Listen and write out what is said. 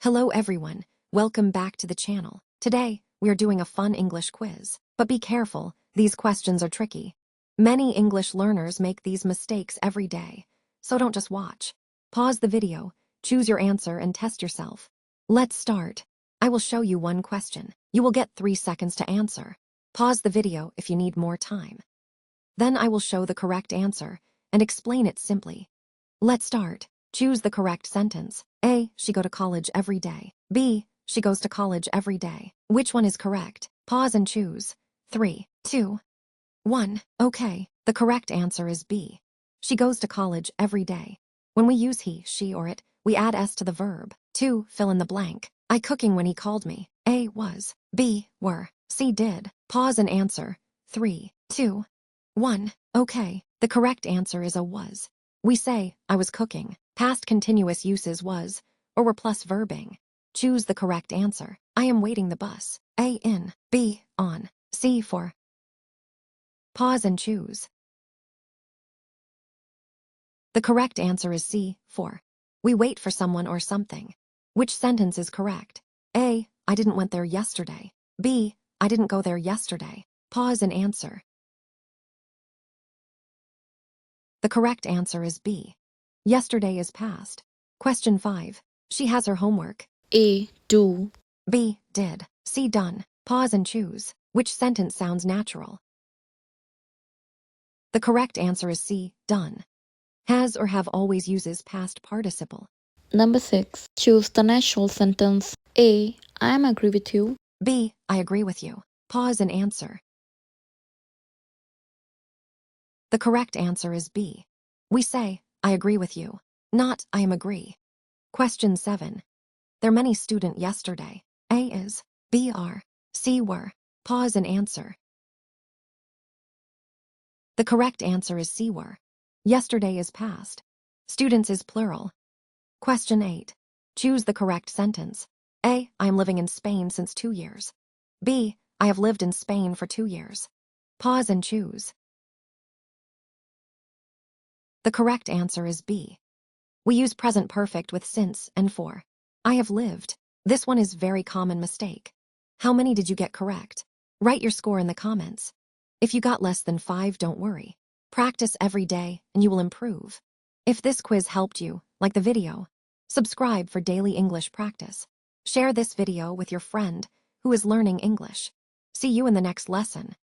Hello everyone, welcome back to the channel. Today, we are doing a fun English quiz. But be careful, these questions are tricky. Many English learners make these mistakes every day, so don't just watch. Pause the video, choose your answer and test yourself. Let's start. I will show you one question. You will get 3 seconds to answer. Pause the video if you need more time. Then I will show the correct answer and explain it simply. Let's start. Choose the correct sentence. A, she go to college every day. B, she goes to college every day. Which one is correct? Pause and choose. 3, 2, 1. Okay, the correct answer is B. She goes to college every day. When we use he, she, or it, we add s to the verb. 2, fill in the blank. I cooking when he called me. A, was. B, were. C, did. Pause and answer. 3, 2, 1. Okay, the correct answer is a was. We say, I was cooking. Past continuous uses was, or were plus verbing. Choose the correct answer. I am waiting the bus. A, in. B, on. C, for. Pause and choose. The correct answer is C, for. We wait for someone or something. Which sentence is correct? A, I didn't went there yesterday. B, I didn't go there yesterday. Pause and answer. The correct answer is B. Yesterday is past. Question 5. She has her homework. A. Do. B. Did. C. Done. Pause and choose. Which sentence sounds natural? The correct answer is C. Done. Has or have always uses past participle. Number 6. Choose the natural sentence. A. I am agree with you. B. I agree with you. Pause and answer. The correct answer is B. We say, I agree with you, not I am agree. Question 7. There many student yesterday. A is, B are, C were. Pause and answer. The correct answer is C were. Yesterday is past. Students is plural. Question 8. Choose the correct sentence. A, I am living in Spain since 2 years. B, I have lived in Spain for 2 years. Pause and choose. The correct answer is B. We use present perfect with since and for. I have lived. This one is very common mistake. How many did you get correct? Write your score in the comments. If you got less than 5, don't worry. Practice every day and you will improve. If this quiz helped you, like the video. Subscribe for daily English practice. Share this video with your friend who is learning English. See you in the next lesson.